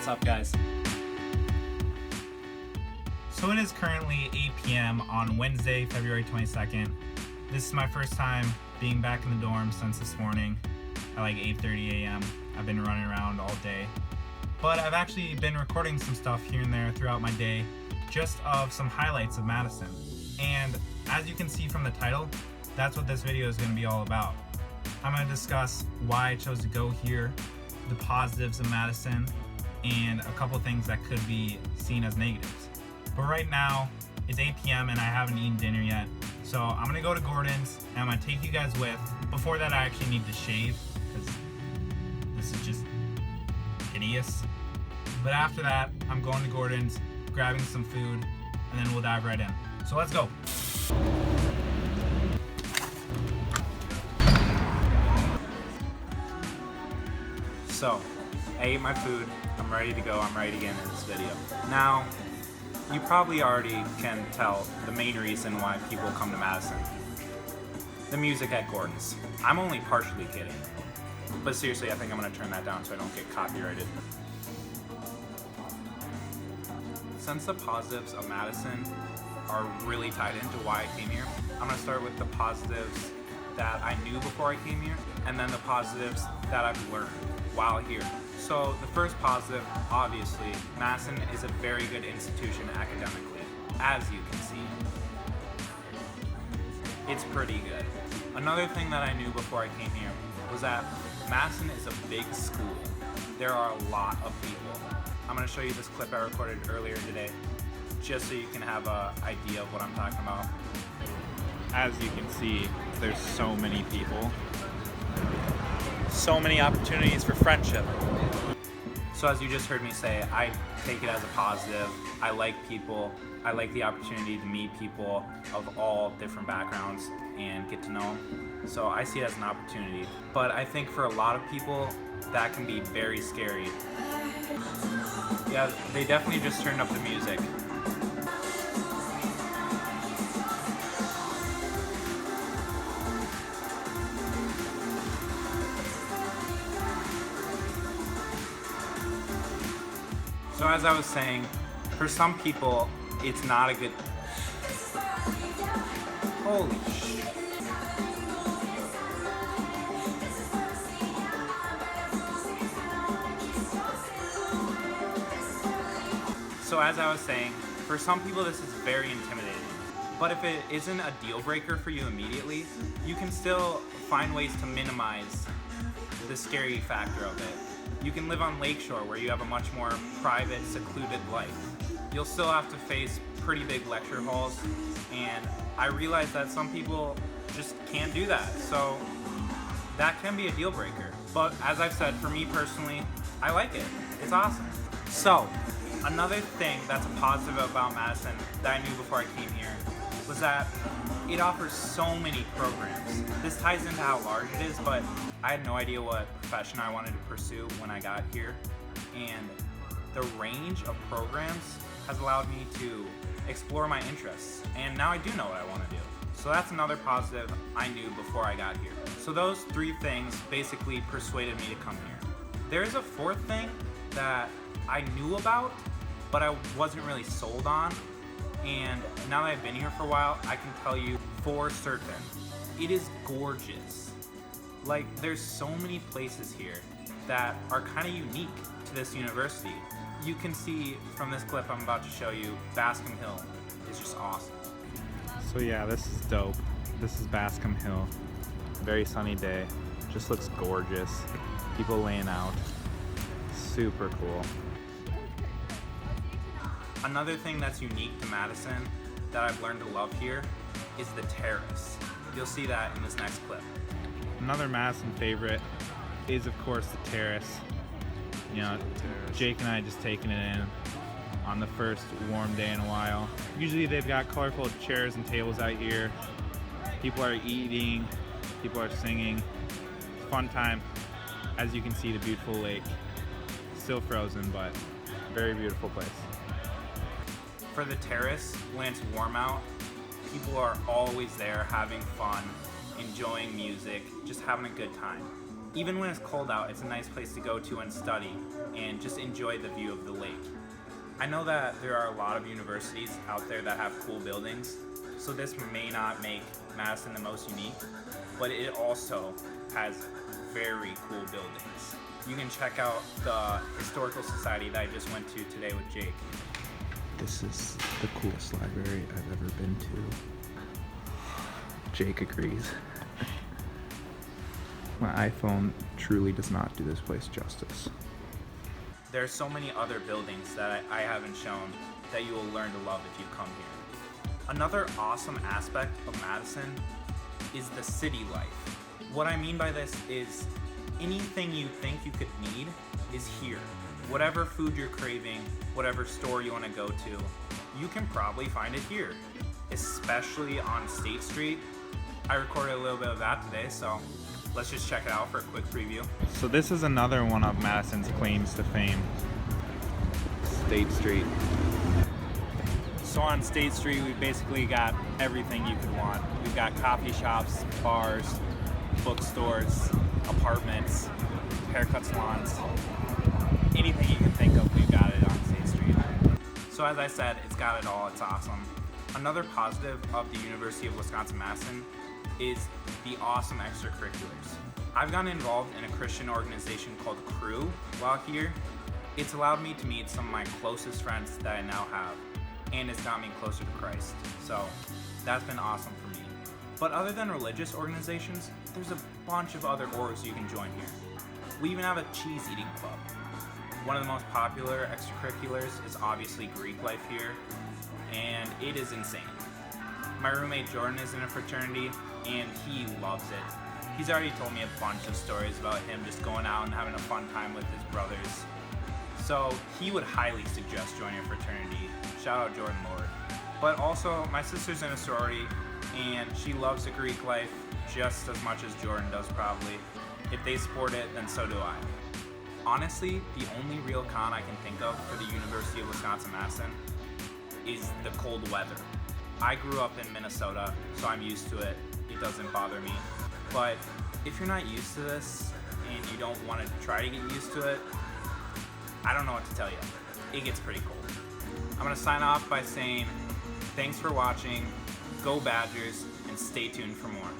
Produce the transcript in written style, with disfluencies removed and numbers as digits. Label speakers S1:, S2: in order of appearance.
S1: What's up, guys?
S2: So it is currently 8 p.m. on Wednesday, February 22nd. This is my first time being back in the dorm since this morning at like 8:30 a.m. I've been running around all day. But I've actually been recording some stuff here and there throughout my day, just of some highlights of Madison. And as you can see from the title, that's what this video is going to be all about. I'm going to discuss why I chose to go here, the positives of Madison, and a couple things that could be seen as negatives. But right now, it's 8 p.m. and I haven't eaten dinner yet. So I'm gonna go to Gordon's and I'm gonna take you guys with. Before that, I actually need to shave because this is just hideous. But after that, I'm going to Gordon's, grabbing some food, and then we'll dive right in. So let's go. So, I ate my food, I'm ready to go, I'm ready to get into this video. Now, you probably already can tell the main reason why people come to Madison. The music at Gordon's. I'm only partially kidding. But seriously, I think I'm gonna turn that down so I don't get copyrighted. Since the positives of Madison are really tied into why I came here, I'm gonna start with the positives that I knew before I came here, and then the positives that I've learned while here. So the first positive, obviously, Madison is a very good institution academically, as you can see. It's pretty good. Another thing that I knew before I came here was that Madison is a big school. There are a lot of people. I'm going to show you this clip I recorded earlier today, just so you can have an idea of what I'm talking about. As you can see, there's so many people. So many opportunities for friendship. So as you just heard me say, I take it as a positive. I like people. I like the opportunity to meet people of all different backgrounds and get to know them. So I see it as an opportunity. But I think for a lot of people, that can be very scary. Yeah, they definitely just turned up the music. So as I was saying, for some people, it's not a good... Holy shit. So as I was saying, for some people this is very intimidating. But if it isn't a deal breaker for you immediately, you can still find ways to minimize the scary factor of it. You can live on Lakeshore where you have a much more private, secluded life. You'll still have to face pretty big lecture halls, and I realize that some people just can't do that, so that can be a deal breaker. But as I've said, for me personally, I like it. It's awesome. So, another thing that's a positive about Madison that I knew before I came here was that it offers so many programs. This ties into how large it is, but I had no idea what profession I wanted to pursue when I got here, and the range of programs has allowed me to explore my interests, and now I do know what I want to do. So that's another positive I knew before I got here. So those three things basically persuaded me to come here. There's a fourth thing that I knew about, but I wasn't really sold on, and now that I've been here for a while, I can tell you for certain, it is gorgeous. Like, there's so many places here that are kind of unique to this university. You can see from this clip I'm about to show you, Bascom Hill is just awesome.
S3: So yeah, this is dope. This is Bascom Hill. Very sunny day. Just looks gorgeous. People laying out. Super cool.
S2: Another thing that's unique to Madison that I've learned to love here is the terrace. You'll see that in this next clip.
S3: Another Madison favorite is, of course, the terrace. You know, Jake and I just taking it in on the first warm day in a while. Usually they've got colorful chairs and tables out here. People are eating, people are singing. It's a fun time. As you can see, the beautiful lake. Still frozen, but very beautiful place.
S2: For the terrace, when it's warm out, people are always there having fun, enjoying music, just having a good time. Even when it's cold out, it's a nice place to go to and study and just enjoy the view of the lake. I know that there are a lot of universities out there that have cool buildings, so this may not make Madison the most unique, but it also has very cool buildings. You can check out the Historical Society that I just went to today with Jake.
S1: This is the coolest library I've ever been to. Jake agrees. My iPhone truly does not do this place justice.
S2: There are so many other buildings that I haven't shown that you will learn to love if you come here. Another awesome aspect of Madison is the city life. What I mean by this is anything you think you could need is here. Whatever food you're craving, whatever store you want to go to, you can probably find it here, especially on State Street. I recorded a little bit of that today, so let's just check it out for a quick preview.
S3: So this is another one of Madison's claims to fame. State Street.
S2: So on State Street, we've basically got everything you could want. We've got coffee shops, bars, bookstores, apartments, haircut salons, anything you can think of, we've got it on State Street. So as I said, it's got it all, it's awesome. Another positive of the University of Wisconsin-Madison is the awesome extracurriculars. I've gotten involved in a Christian organization called Karud while here. It's allowed me to meet some of my closest friends that I now have, and it's got me closer to Christ. So that's been awesome for me. But other than religious organizations, there's a bunch of other orgs you can join here. We even have a cheese eating club. One of the most popular extracurriculars is obviously Greek life here, and it is insane. My roommate Jordan is in a fraternity, and he loves it. He's already told me a bunch of stories about him just going out and having a fun time with his brothers. So he would highly suggest joining a fraternity. Shout out Jordan Lord. But also, my sister's in a sorority, and she loves the Greek life just as much as Jordan does probably. If they support it, then so do I. Honestly, the only real con I can think of for the University of Wisconsin-Madison is the cold weather. I grew up in Minnesota, so I'm used to it. It doesn't bother me. But if you're not used to this and you don't want to try to get used to it, I don't know what to tell you. It gets pretty cold. I'm going to sign off by saying thanks for watching, go Badgers, and stay tuned for more.